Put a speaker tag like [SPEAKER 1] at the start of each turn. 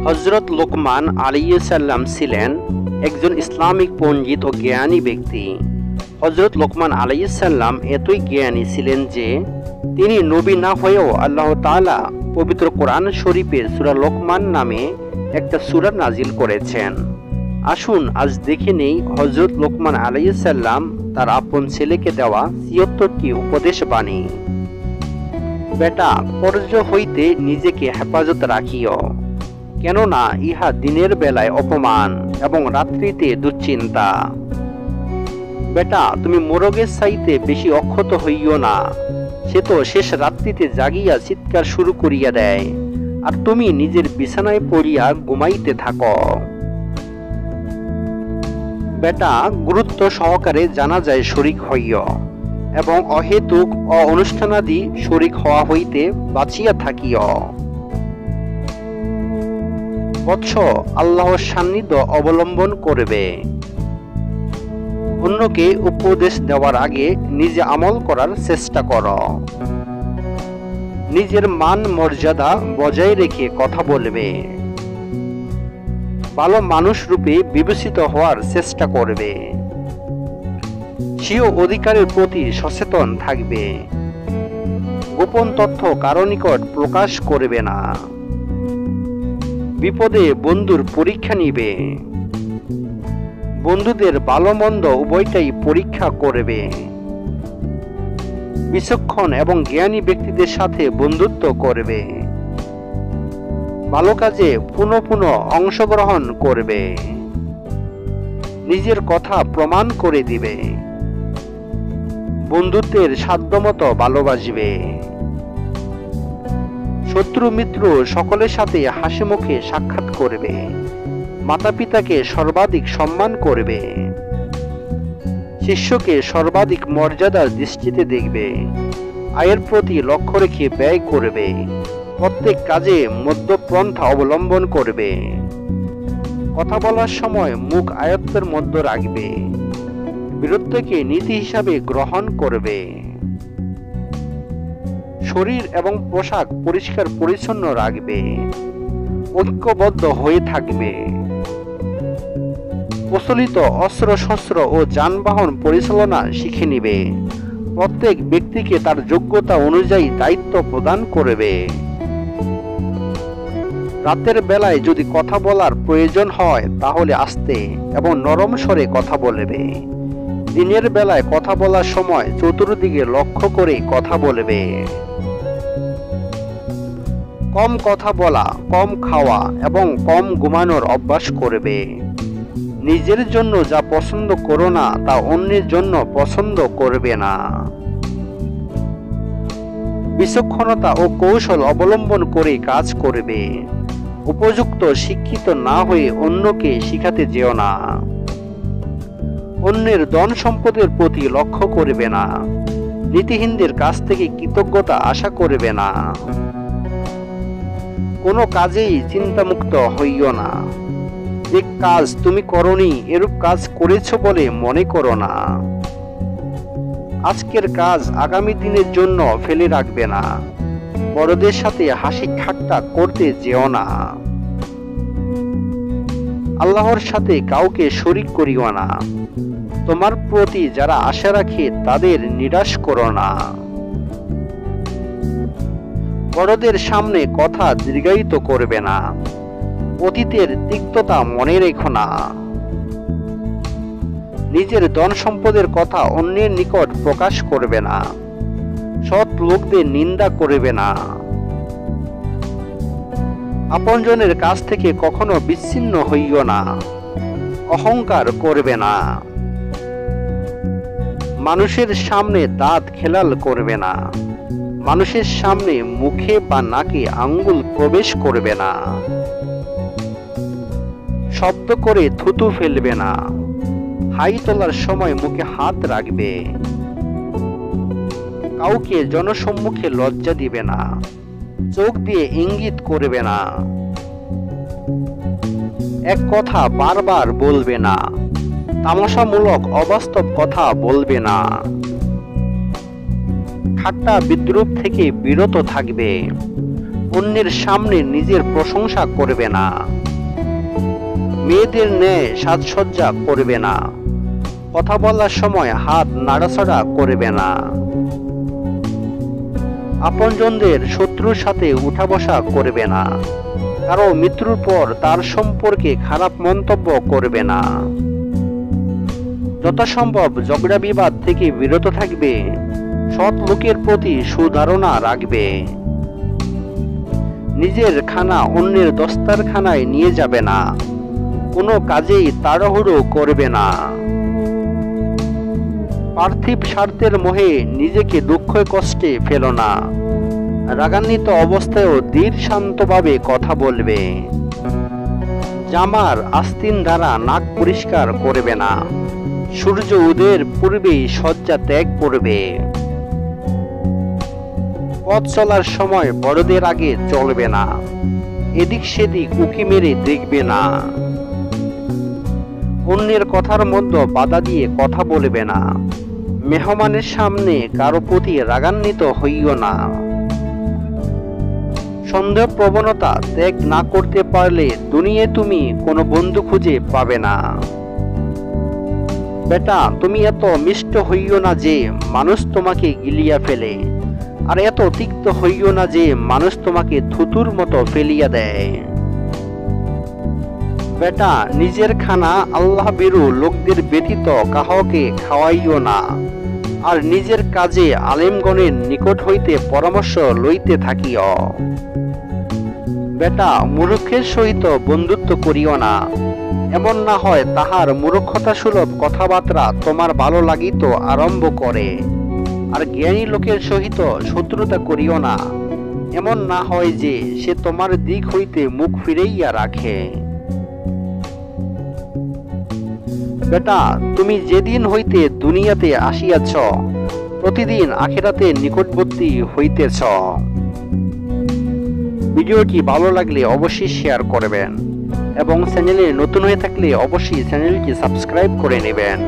[SPEAKER 1] হযরত লোকমান আলাইহিস সালাম ছিলেন একজন ইসলামিক পণ্ডিত ও জ্ঞানী ব্যক্তি। হযরত লোকমান আলাইহিস সালাম এতই জ্ঞানী ছিলেন যে তিনি নবী না হয়েও আল্লাহ তাআলা পবিত্র কোরআন শরীফে সূরা লোকমান নামে একটা সূরা নাজিল করেছেন। আসুন আজ দেখে নেই হযরত লোকমান আলাইহিস সালাম তার আপন ছেলেকে দেওয়া ৭৬টি উপদেশ বাণী। বেটা, কর্জ হইতে নিজেকে হেফাজত রাখিও, কেননা ইহা দিনের বেলায় অপমান এবং রাত্রিতে দুশ্চিন্তা। বেটা, তুমি মোরগের চাইতে বেশি অক্ষত হইও না, সে তো শেষ রাত্রিতে জাগিয়া চিৎকার শুরু করিয়া দেয়, আর তুমি নিজের বিছানায় পড়িয়া ঘুমাইতে থাকো। বেটা, গুরুত্ব সহকারে জানাজায় শরীক হইও এবং অহেতুক অনুষ্ঠানাদি শরীক হওয়া হইতে বাঁচিয়া থাকিও। বৎস, আল্লাহর সান্নিধ্য অবলম্বন করবে। অন্যকে উপদেশ দেওয়ার আগে নিজে আমল করার চেষ্টা করো। নিজের মান মর্যাদা বজায় রেখে কথা বলবে। ভালো মানুষ রূপে বিবেচিত হওয়ার চেষ্টা করবে। স্বীয় অধিকারের প্রতি সচেতন থাকবে। গোপন তথ্য কারো নিকট প্রকাশ করবে না। বিপদে বন্ধুর পরীক্ষা নিবে। বন্ধুদের ভালো মন্দ উভয়টাই পরীক্ষা করবে। বিচক্ষণ এবং জ্ঞানী ব্যক্তিদের সাথে বন্ধুত্ব করবে। ভালো কাজে পুনঃ পুনঃ অংশগ্রহণ করবে। নিজের কথা প্রমাণ করে দিবে। বন্ধুত্বের সাধ্যমতো ভালোবাসবে। শত্রু মিত্র সকলের সাথে হাসি মুখে সাক্ষাৎ করবে। মাতা পিতাকে সর্বাধিক সম্মান করবে। শিষ্যকে সর্বাধিক মর্যাদার দৃষ্টিতে দেখবে। আয়ের প্রতি লক্ষ্য রেখে ব্যয় করবে। প্রত্যেক কাজে মধ্যপন্থা অবলম্বন করবে। কথা বলার সময় মুখ আয়ত্তের মধ্যে রাখবে। বীরত্বকে নীতি হিসাবে গ্রহণ করবে। শরীর এবং পোশাক পরিষ্কার পরিচ্ছন্ন রাখবে। ঐক্যবদ্ধ হয়ে থাকবে। প্রচলিত অস্ত্র শস্ত্র ও যানবাহন পরিচালনা শিখে নিবে। প্রত্যেক ব্যক্তিকে তার যোগ্যতা অনুযায়ী দায়িত্ব প্রদান করবে। রাতের বেলায় যদি কথা বলার প্রয়োজন হয় তাহলে আস্তে এবং নরম স্বরে কথা বলবে। দিনের বেলায় কথা বলার সময় চতুর্দিকে লক্ষ্য করে কথা বলবে। কম কথা বলা, কম খাওয়া এবং কম ঘুমানোর অভ্যাস করবে। নিজের জন্য যা পছন্দ করো না তা অন্যের জন্য পছন্দ করবে না। বিচক্ষণতা ও কৌশল অবলম্বন করে কাজ করবে। উপযুক্ত শিক্ষিত না হয়ে অন্যকে শিখাতে যেও না। অন্যের ধন সম্পদের প্রতি লক্ষ্য করবে না। নীতিহীনদের কাছ থেকে কৃতজ্ঞতা আশা করবে না। কোনো কাজেই চিন্তামুক্ত হইও না। যে কাজ তুমি করনি এরূপ কাজ করেছ বলে মনে করো না। আজকের কাজ আগামী দিনের জন্য ফেলে রাখবে না। বড়দের সাথে হাসি ঠাট্টা করতে যেও না। আল্লাহর সাথে কাউকে শরীক করিও না। তোমার প্রতি যারা আশা রাখে তাদের নিরাশ করো না। বড়দের সামনে কথা দীর্ঘায়িত করবে না। অতীতের তিক্ততা মনে রেখো না। নিজের ধন সম্পদের কথা অন্যের নিকট প্রকাশ করবে না। সৎ লোকদের নিন্দা করবে না। আপনজনের কাছ থেকে কখনো বিচ্ছিন্ন হইও না। অহংকার করবে না। মানুষের সামনে দাঁত খেলাল করবে না। মানুষের সামনে মুখে বা নাকে আঙ্গুল প্রবেশ করবে না। শব্দ করে থুতু ফেলবে না। হাই তোলার সময় মুখে হাত রাখবে। কাউকে জনসম্মুখে লজ্জা দিবে না। চোখ দিয়ে ইঙ্গিত করবে না। এক কথা বারবার বলবে না। তামাশামূলক অবাস্তব কথা বলবে না। ঠাট্টা বিদ্রূপ থেকে বিরত থাকবে। অন্যের সামনে নিজের প্রশংসা করবে না। মেয়েদের ন্যায় সাজসজ্জা করবে না। কথা বলার সময় হাত নাড়াচাড়া করবে না। আপনজনদের শত্রুর সাথে উঠা বসা করবে না। কারো মৃত্যুর পর তার সম্পর্কে খারাপ মন্তব্য করবে না। যথাসম্ভব ঝগড়া বিবাদ থেকে বিরত থাকবে। সৎ লোকের প্রতি সুধারণা রাখবে। নিজের খানা অন্যের দস্তারখানায় নিয়ে যাবে না। কোনো কাজেই তাড়াহুড়ো করবে না। পার্থিব স্বার্থের মোহে নিজেকে দুঃখ কষ্টে ফেলো না। রাগান্বিত অবস্থায়ও ধীর শান্তভাবে কথা বলবে। জামার আস্তিন দ্বারা নাক পরিষ্কার করবে না। সূর্য উদয়ের পূর্বেই শয্যা ত্যাগ করবে। পথ চলার সময় বড়দের আগে চলবে না। এদিক সেদিক উকি মেরে দেখবে না। অন্যের কথার মধ্যে বাধা দিয়ে কথা বলবে না। মেহমানের সামনে কারো প্রতি রাগান্বিত হইও না। সন্দেহ প্রবণতা ত্যাগ না করতে পারলে দুনিয়ায় তুমি কোনো বন্ধু খুঁজে পাবে না। বেটা, তুমি এত মিষ্ট হইও না যে মানুষ তোমাকে গিলিয়া ফেলে, আর এত তিক্ত হইও না যে মানুষ তোমাকে থুতুর মতো ফেলিয়া দেয়। বেটা, নিজের খানা আল্লাহ বিরু লোকদের ব্যতীত কাহাকে খাওয়াইও না, আর নিজের কাজে আলেমগণের নিকট হইতে পরামর্শ লইতে থাকিও। বেটা, মূর্খের সহিত বন্ধুত্ব করিও না, এমন না হয় তাহার মূর্খতা সুলভ কথাবার্তা তোমার ভালো লাগিত আরম্ভ করে। আর জ্ঞানী লোকের সহিত শত্রুতা করিও না, এমন না হয় যে সে তোমার দিক হইতে মুখ ফিরাইয়া রাখে। বেটা, তুমি যেদিন হইতে দুনিয়াতে আসিয়াছ, প্রতিদিন আখিরাতে নিকটবর্তী হইতেছ। ভিডিওটি ভালো লাগলে অবশ্যই শেয়ার করবেন এবং চ্যানেলে নতুন হয়ে থাকলে অবশ্যই চ্যানেলটি সাবস্ক্রাইব করে নেবেন।